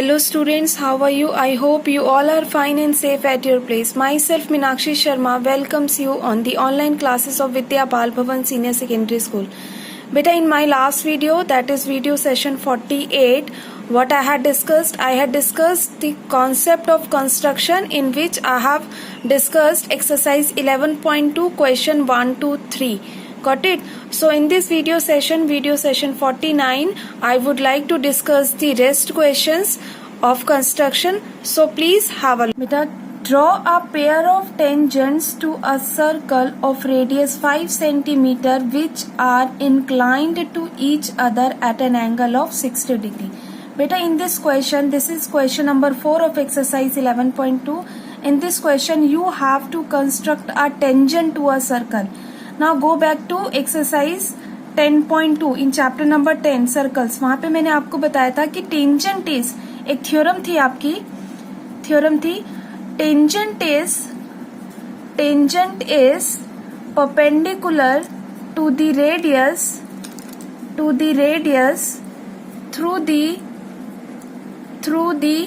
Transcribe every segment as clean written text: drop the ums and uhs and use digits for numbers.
Hello students, how are you? I hope you all are fine and safe at your place. Myself Meenakshi Sharma welcomes you on the online classes of Vidya Bal Bhavan Senior Secondary School. Beta, in my last video, that is video session 48, what I had discussed the concept of construction, in which I have discussed exercise 11.2 question 1 to 3. Got it? So in this video session 49, I would like to discuss the rest questions of construction. So please have a look. Beta, draw a pair of tangents to a circle of radius 5 cm which are inclined to each other at an angle of 60 degree. Beta, in this question, this is question number 4 of exercise 11.2. In this question, you have to construct a tangent to a circle. Now go back to exercise 10.2 in chapter number 10 circles. वहां पे मैंने आपको बताया था कि tangent is, एक theorem थी आपकी, थ्योरम थी tangent is perpendicular to the radius through the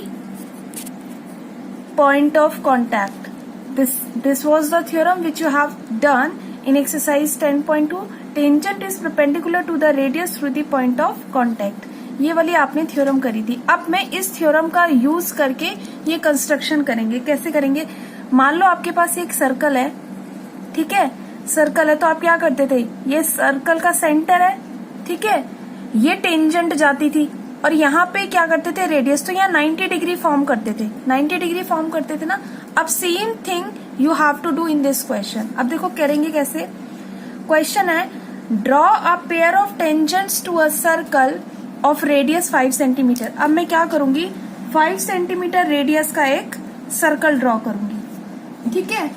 point of contact. This was the theorem which you have done in exercise 10.2. Tangent is perpendicular to the radius through the point of contact. ये वाली आपने theorem करी थी. अब मैं इस theorem का use करके ये कंस्ट्रक्शन करेंगे. कैसे करेंगे? मान लो आपके पास एक सर्कल है, ठीक है, सर्कल है, तो आप क्या करते थे, ये सर्कल का सेंटर है, ठीक है, ये टेंजेंट जाती थी और यहाँ पे क्या करते थे, रेडियस, तो यहाँ 90 डिग्री फॉर्म करते थे, 90 डिग्री फॉर्म करते थे ना. अब same thing you have to do in this question. अब देखो करेंगे कैसे. क्वेश्चन है draw a pair of tangents to a circle of radius 5 centimetre. अब मैं क्या करूंगी, 5 सेंटीमीटर रेडियस का एक सर्कल ड्रॉ करूंगी, ठीक है.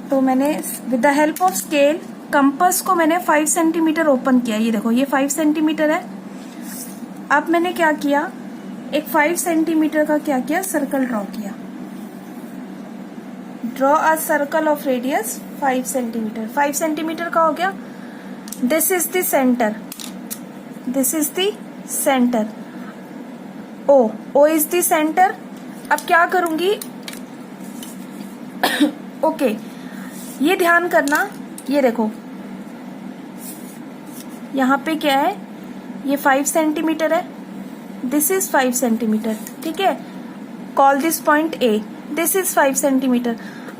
तो मैंने with the help of scale compass को मैंने 5 सेंटीमीटर ओपन किया. ये देखो, ये 5 सेंटीमीटर है. अब मैंने क्या किया, एक 5 सेंटीमीटर का क्या किया, सर्कल ड्रॉ किया. Draw a circle of radius 5 centimetre. 5 centimetre का हो गया. This is the centre, this is the centre. O is the centre. अब क्या करूंगी, ओके ये ध्यान करना, ये देखो यहां पे क्या है, ये 5 सेंटीमीटर है, दिस इज 5 सेंटीमीटर, ठीक है. Call this point A, this is 5 centimetre.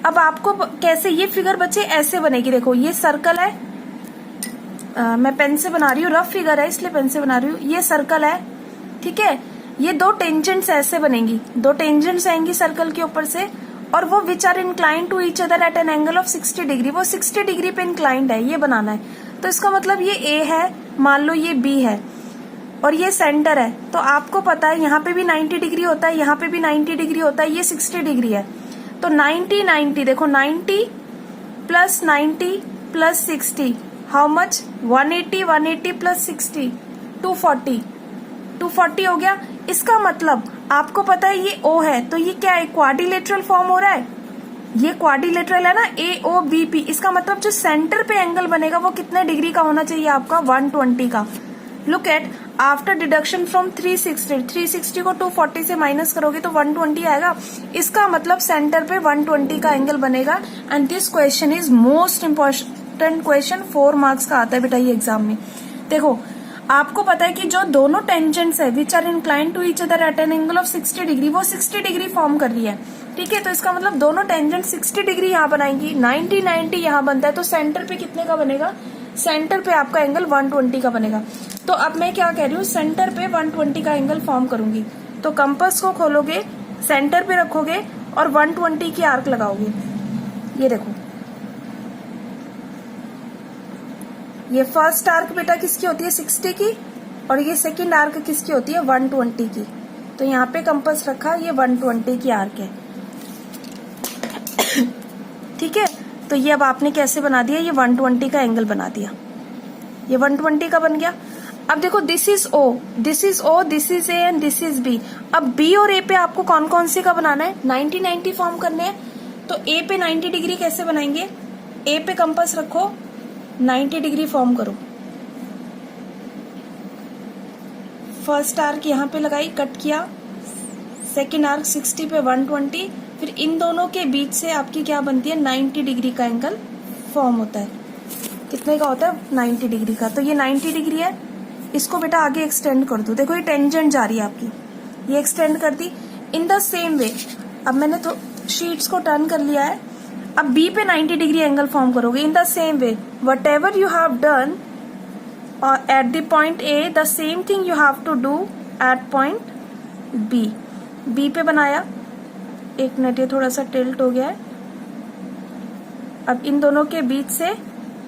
अब आपको कैसे ये फिगर बच्चे ऐसे बनेगी, देखो ये सर्कल है, मैं पेन से बना रही हूँ, रफ फिगर है इसलिए पेन से बना रही हूँ. ये सर्कल है, ठीक है, ये दो टेंजेंट्स ऐसे बनेंगी, दो टेंजेंट्स आएंगी सर्कल के ऊपर से, और वो which are inclined to each other at an angle of 60 degree. वो 60 डिग्री पे इंक्लाइंड है, ये बनाना है. तो इसका मतलब ये ए है, मान लो ये बी है, और ये सेंटर है. तो आपको पता है यहाँ पे भी 90 डिग्री होता है, यहाँ पे भी 90 डिग्री होता है, ये 60 डिग्री है. तो 90 देखो, 90 plus 90 plus 60 how much, 180 plus 60 240 हो गया. इसका मतलब आपको पता है ये ओ है, तो ये क्या है, क्वाड्रिलेटरल फॉर्म हो रहा है. ये क्वाड्रिलेटरल है ना, AOBP. इसका मतलब जो सेंटर पे एंगल बनेगा वो कितने डिग्री का होना चाहिए आपका, 120 का. Look at, after deduction from 360 को 240 से माइनस करोगे तो 120 आएगा. इसका मतलब सेंटर पे 120 का एंगल बनेगा. And this question is most important question, 4 marks का आता है बेटा ये एग्जाम में. देखो आपको पता है कि जो दोनों टेंजेंट्स है which are inclined to each other at an angle of 60 degree, वो 60 डिग्री फॉर्म कर रही है, ठीक है. तो इसका मतलब दोनों टेंजेंट 60 डिग्री यहाँ बनाएंगी, 90 यहाँ बनता है, तो सेंटर पे कितने का बनेगा, सेंटर पे आपका एंगल 120 का बनेगा. तो अब मैं क्या कह रही हूँ, सेंटर पे 120 का एंगल फॉर्म करूंगी. तो कंपास को खोलोगे, सेंटर पे रखोगे और 120 की आर्क लगाओगे. ये देखो, ये फर्स्ट आर्क बेटा किसकी होती है, 60 की, और ये सेकंड आर्क किसकी होती है, 120 की. तो यहाँ पे कंपास रखा, ये 120 की आर्क है, ठीक है. तो ये अब आपने कैसे बना दिया, ये 120 का एंगल बना दिया, ये 120 का बन गया. अब देखो this is O, this is O, this is A and this is B. अब B और A पे आपको कौन कौन सी का बनाना है, 90 फॉर्म करने हैं. तो A पे 90 डिग्री कैसे बनाएंगे, A पे कंपास रखो, 90 डिग्री फॉर्म करो. फर्स्ट आर्क यहाँ पे लगाई, कट किया, सेकेंड आर्क 60 पे 120, फिर इन दोनों के बीच से आपकी क्या बनती है 90 डिग्री का एंगल फॉर्म होता है। कितने का होता है 90 डिग्री का। तो ये 90 डिग्री है, इसको बेटा आगे एक्सटेंड कर दो। देखो ये टेंजेंट जा रही है आपकी, ये एक्सटेंड कर दी इन द सेम वे। अब मैंने तो शीट्स को टर्न कर लिया है, अब बी पे 90 डिग्री एंगल फॉर्म करोगे in the same way. Whatever you have done at the point A, the same thing you have to do at point B. B पे बनाया, एक मिनट ये थोड़ा सा टिल्ट हो गया है। अब इन दोनों के बीच से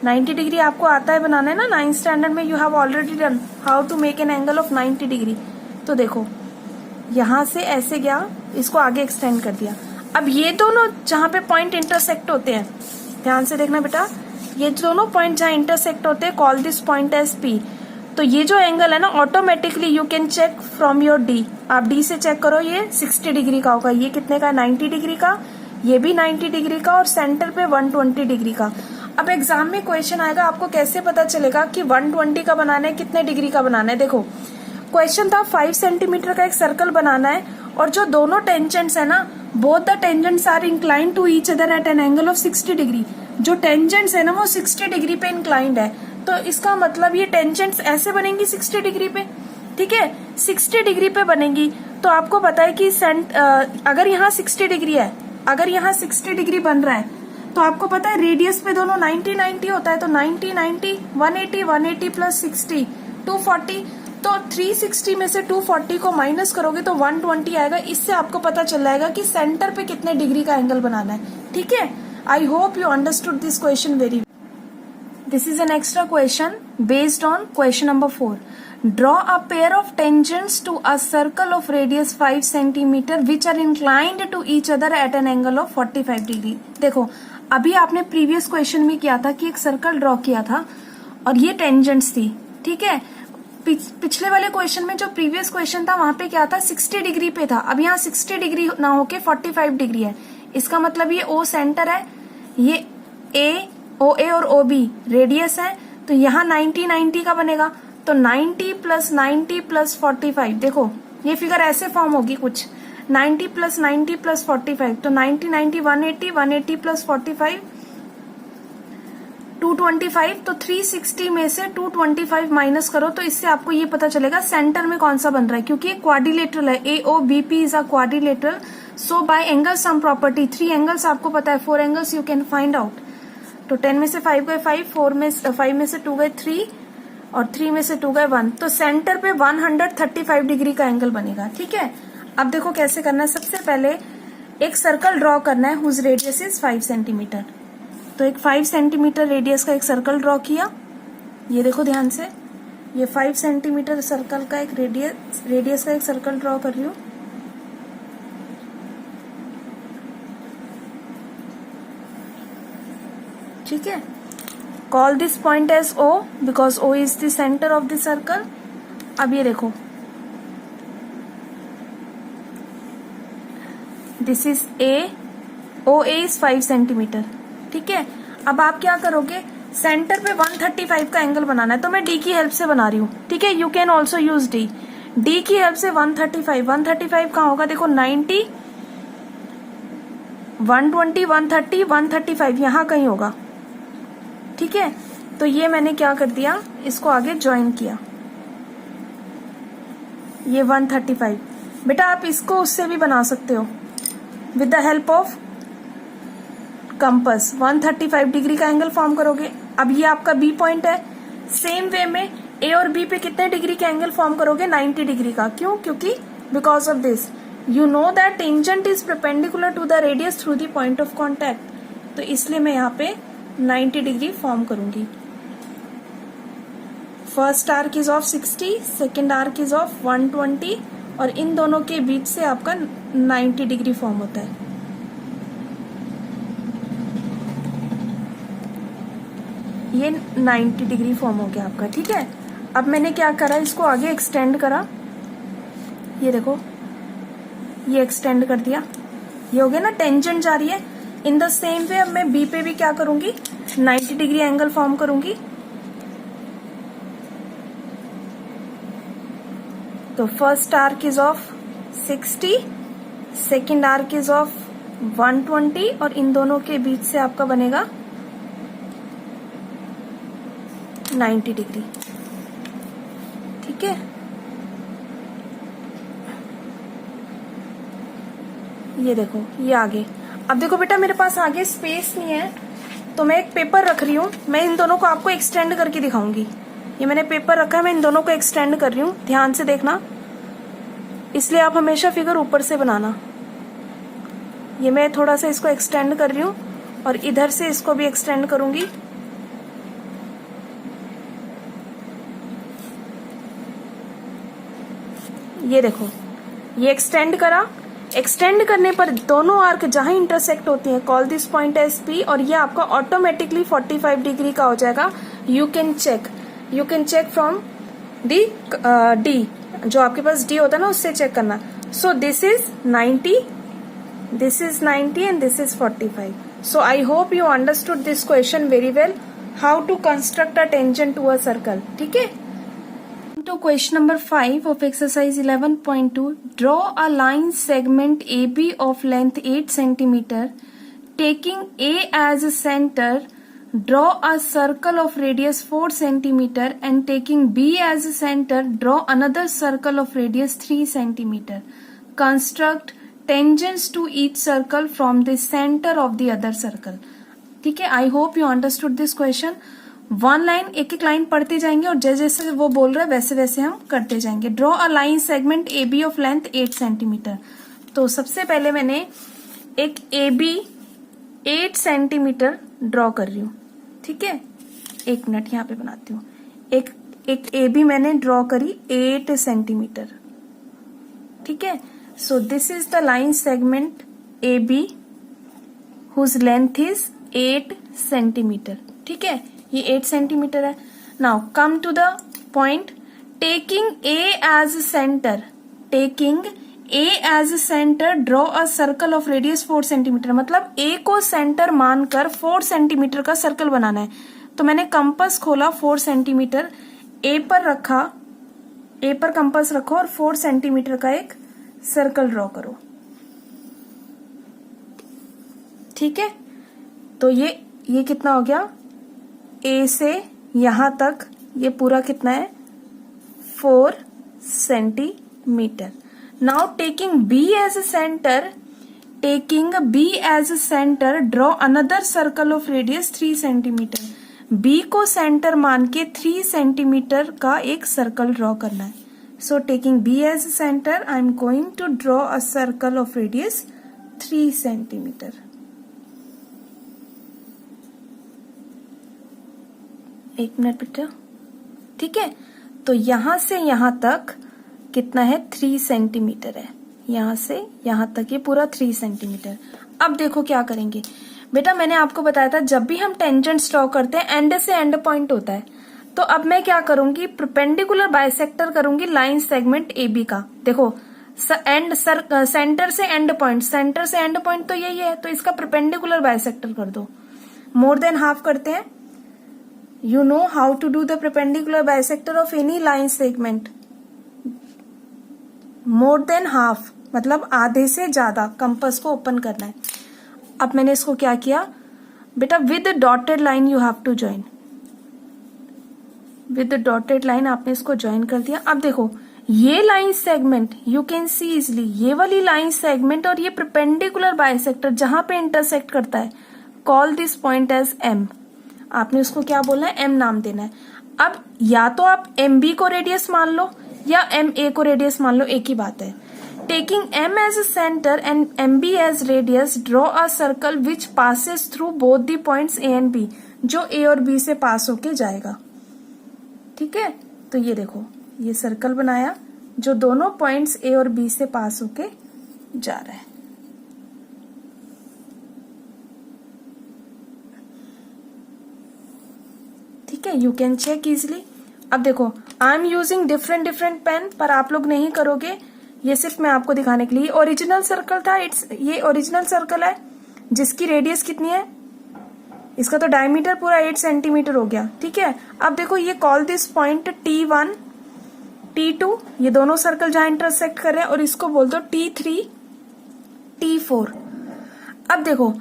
90 डिग्री आपको आता है बनाना है ना, 9th स्टैंडर्ड में you have already done how to make an angle of 90 degree. तो देखो यहां से ऐसे गया, इसको आगे एक्सटेंड कर दिया। अब ये दोनों जहां पे पॉइंट इंटरसेक्ट होते हैं, ध्यान से देखना बेटा, ये दोनों पॉइंट जहां इंटरसेक्ट होते हैं, call this point as P. तो ये जो एंगल है ना, automatically you can check from your D. आप डी से चेक करो, ये 60 डिग्री का होगा। ये कितने का, 90 डिग्री का, ये भी 90 डिग्री का, और सेंटर पे 120 डिग्री का। अब एग्जाम में क्वेश्चन आएगा, आपको कैसे पता चलेगा कि 120 का बनाना है, कितने डिग्री का बनाना है। देखो क्वेश्चन था 5 सेंटीमीटर का एक सर्कल बनाना है, और जो दोनों टेंजेंट्स है ना, both the tangents are inclined to each other at an angle of 60 degree. जो टेंजेंट्स है ना वो 60 डिग्री पे इंक्लाइंड है, तो इसका मतलब ये टेंजेंट्स ऐसे बनेंगी 60 डिग्री पे, ठीक है, 60 डिग्री पे बनेंगी। तो आपको पता है कि अगर यहाँ 60 डिग्री है, अगर यहाँ 60 डिग्री बन रहा है, तो आपको पता है रेडियस पे दोनों 90 90 होता है। तो 90 90 180 180 प्लस 60 240। तो 360 में से 240 को माइनस करोगे तो 120 आएगा। इससे आपको पता चल जाएगा कि सेंटर पे कितने डिग्री का एंगल बनाना है, ठीक है। I hope you understood this question very. This is an extra question based on question number 4। Draw a pair of tangents to a circle of radius 5 centimetre which are inclined to each other at an angle of 45 degree. देखो अभी आपने previous question में किया था कि एक circle draw किया था और ये टेंजेंट्स थी, ठीक है। पिछले वाले क्वेश्चन में जो प्रीवियस क्वेश्चन था वहां पे क्या था, 60 डिग्री पे था। अब यहाँ 60 डिग्री ना होके 45 डिग्री है। इसका मतलब ये ओ सेंटर है, ये ए, ओ ए और ओ बी रेडियस है। तो यहाँ 90 90 का बनेगा, तो 90 प्लस 90 प्लस 45। देखो ये फिगर ऐसे फॉर्म होगी कुछ, 90 प्लस 90 प्लस 45। तो 90 90 180 180 प्लस 45 225। तो 360 में से 225 माइनस करो, तो इससे आपको ये पता चलेगा सेंटर में कौन सा बन रहा है, क्योंकि क्वाड्रिलेटरल है। AOBP is a quadrilateral, so bye angle sum property 3 angles आपको पता है, 4 angles you can find out. तो 10 में से 5 गए 5, 5 में से 2 गए 3, और 3 में से 2 गए 1। तो सेंटर पे 135 डिग्री का एंगल बनेगा, ठीक है। अब देखो कैसे करना है। सबसे पहले एक सर्कल ड्रॉ करना है हुज रेडियस इज 5 सेंटीमीटर। तो एक 5 सेंटीमीटर रेडियस का एक सर्कल ड्रॉ किया। ये देखो ध्यान से, ये 5 सेंटीमीटर सर्कल का एक रेडियस का एक सर्कल ड्रॉ कर रही हूँ। ठीक है, call this point as O because O is the centre of the circle. अब ये देखो this is A, OA is 5 centimetre, ठीक है। अब आप क्या करोगे, सेंटर पे 135 का एंगल बनाना है, तो मैं D की हेल्प से बना रही हूँ, ठीक है। You can also use D की हेल्प से 135 कहाँ होगा, देखो 90 120 130 135 यहाँ कहीं होगा, ठीक है। तो ये मैंने क्या कर दिया, इसको आगे ज्वाइन किया, ये 135। बेटा आप इसको उससे भी बना सकते हो with the help of compass. 135 degree का एंगल फॉर्म करोगे। अब ये आपका बी पॉइंट है, सेम वे में ए और बी पे कितने डिग्री का एंगल फॉर्म करोगे, 90 डिग्री का। क्यों, क्योंकि because of this you know that tangent is perpendicular to the radius through the point of contact. तो इसलिए मैं यहाँ पे 90 डिग्री फॉर्म करूंगी। First arc is of 60, second arc is of 120, और इन दोनों के बीच से आपका 90 डिग्री फॉर्म होता है। ये 90 डिग्री फॉर्म हो गया आपका, ठीक है। अब मैंने क्या करा, इसको आगे एक्सटेंड करा। ये देखो ये एक्सटेंड कर दिया, ये हो गया ना, टेंजेंट जा रही है। इन द सेम वे अब मैं बी पे भी क्या करूंगी, 90 डिग्री एंगल फॉर्म करूंगी। तो first arc is of 60, second arc is of 120 और इन दोनों के बीच से आपका बनेगा 90 डिग्री। ठीक है, ये देखो ये आगे। अब देखो बेटा मेरे पास आगे स्पेस नहीं है तो मैं एक पेपर रख रही हूँ, मैं इन दोनों को आपको एक्सटेंड करके दिखाऊंगी। ये मैंने पेपर रखा है, मैं इन दोनों को एक्सटेंड कर रही हूँ, ध्यान से देखना, इसलिए आप हमेशा फिगर ऊपर से बनाना। ये मैं थोड़ा सा इसको एक्सटेंड कर रही हूँ और इधर से इसको भी एक्सटेंड करूंगी। ये देखो ये एक्सटेंड करा, एक्सटेंड करने पर दोनों आर्क जहां इंटरसेक्ट होती हैं call this point as P और ये आपका ऑटोमेटिकली 45 डिग्री का हो जाएगा। You can check from D D, जो आपके पास डी होता है ना उससे चेक करना। सो this is 90, this is 90 and this is 45. So I hope you understood this question very well, how to construct a tangent to a circle. ठीक है, to question number 5 of exercise 11.2. Draw a line segment AB of length 8 centimeter, taking A as a center. Draw a circle of radius 4 centimeter and taking B as a center, draw another circle of radius 3 centimeter. Construct tangents to each circle from the center of the other circle. ठीक है, I hope you understood this question. One line, एक एक line पढ़ते जाएंगे और जैसे जैसे वो बोल रहा है वैसे वैसे हम करते जाएंगे। Draw a line segment A B of length 8 centimetre. तो सबसे पहले मैंने एक ए बी 8 सेंटीमीटर ड्रॉ कर रही हूँ। ठीक है, एक मिनट यहाँ पे बनाती हूँ। एक ए बी मैंने ड्रॉ करी 8 सेंटीमीटर। ठीक है, so this is the line segment AB whose length is 8 centimeter. ठीक है, ये 8 सेंटीमीटर है। Now come to the point, taking A as center, draw a circle of radius 4 centimetre. मतलब A को सेंटर मानकर 4 सेंटीमीटर का सर्कल बनाना है। तो मैंने कंपास खोला 4 सेंटीमीटर, A पर रखा, A पर कंपास रखो और 4 सेंटीमीटर का एक सर्कल ड्रॉ करो। ठीक है, तो ये कितना हो गया, ए से यहां तक ये पूरा कितना है 4 centimetre. Now taking B as a centre, draw another circle of radius 3 centimetre. B को सेंटर मान के 3 सेंटीमीटर का एक सर्कल ड्रॉ करना है। So taking B as a center, I am going to draw a circle of radius 3 centimeter. एक minute बेटा। ठीक है, तो यहां से यहां तक कितना है 3 सेंटीमीटर है। यहां से यहां तक ये पूरा 3 सेंटीमीटर। अब देखो क्या करेंगे बेटा, मैंने आपको बताया था जब भी हम टेंजेंट्स ड्रॉ करते हैं एंड से एंड पॉइंट होता है। तो अब मैं क्या करूंगी, परपेंडिकुलर बाइसेक्टर करूंगी लाइन सेगमेंट ए बी का। देखो सेंटर से एंड पॉइंट तो यही है, तो इसका परपेंडिकुलर बाइसेक्टर कर दो। मोर देन हाफ करते हैं। You know how to do the perpendicular bisector of any line segment. More than half मतलब आधे से ज्यादा, कंपास को ओपन करना है। अब मैंने इसको क्या किया बेटा, with dotted line you have to join. With dotted line आपने इसको ज्वाइन कर दिया। अब देखो ये line segment you can see easily, ये वाली लाइन सेगमेंट और ये परपेंडिकुलर बाइसेक्टर जहां पे इंटरसेक्ट करता है, call this point as M. आपने उसको क्या बोलना है, एम नाम देना है। अब या तो आप एम बी को रेडियस मान लो या एम ए को रेडियस मान लो, एक ही बात है। Taking M as a centre and M B as radius, draw a circle which passes through both the points A and B, जो ए और बी से पास होके जाएगा। ठीक है, तो ये देखो ये सर्कल बनाया जो दोनों पॉइंट्स ए और बी से पास होके जा रहा है। ठीक है, यू कैन चेक इजिली। अब देखो I am using different pen, पर आप लोग नहीं करोगे, ये सिर्फ मैं आपको दिखाने के लिए। ओरिजिनल सर्कल था, ये ओरिजिनल सर्कल है जिसकी रेडियस कितनी है, इसका तो डायमीटर पूरा 8 सेंटीमीटर हो गया। ठीक है, अब देखो ये call this point T1 T2, ये दोनों सर्कल जहां इंटरसेक्ट कर रहे हैं, और इसको बोल दो T3, T4। अब देखो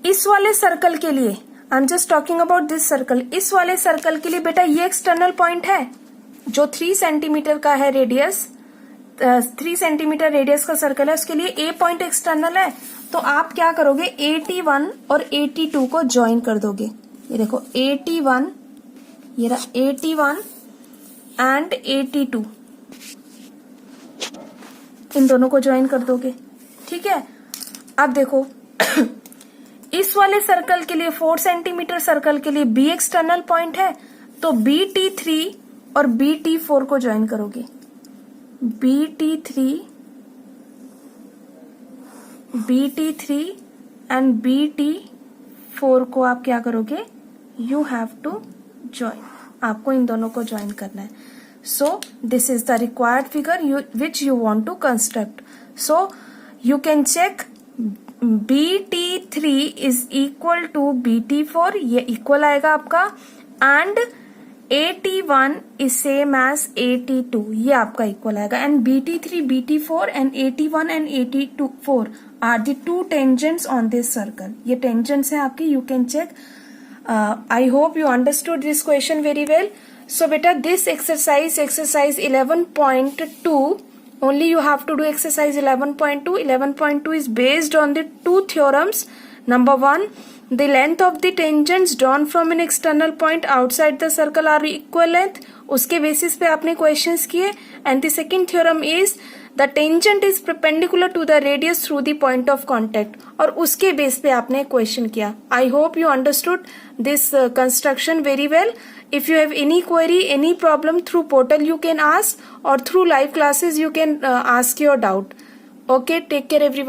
इस वाले सर्कल के लिए, I am just talking about this circle, इस वाले सर्कल के लिए बेटा ये एक्सटर्नल पॉइंट है जो 3 सेंटीमीटर का है रेडियस, 3 सेंटीमीटर रेडियस का सर्कल है, उसके लिए ए पॉइंट एक्सटर्नल है। तो आप क्या करोगे, 81 और 82 को ज्वाइन कर दोगे। ये देखो 81, ये रहा 81 एंड 82, इन दोनों को ज्वाइन कर दोगे। ठीक है, अब देखो इस वाले सर्कल के लिए 4 सेंटीमीटर सर्कल के लिए बी एक्सटर्नल पॉइंट है, तो BT3 और BT4 को ज्वाइन करोगे। BT3 एंड BT4 को आप क्या करोगे, यू हैव टू ज्वाइन, आपको इन दोनों को ज्वाइन करना है। So this is the required figure which you want to construct. So you can check BT3 is equal to BT4, ये इक्वल आएगा आपका, एंड 81 इज सेम एज 82, ये आपका इक्वल आएगा। And BT3, BT4 and 81 and 84 are the 2 tangents on this circle. ये tangents हैं आपके, you can check. I hope you understood this question very well. So बेटा this exercise 11.2, only you have to do exercise 11.2. 11.2 is based on the 2 theorems. Number 1, the length of the tangents drawn from an external point outside the circle are equal length. उसके basis पे आपने questions किए। And the second theorem is the tangent is perpendicular to the radius through the point of contact, और उसके base पे आपने question किया। I hope you understood this construction very well. If you have any query, any problem, through portal you can ask, or through live classes you can ask your doubt. Okay, take care everyone.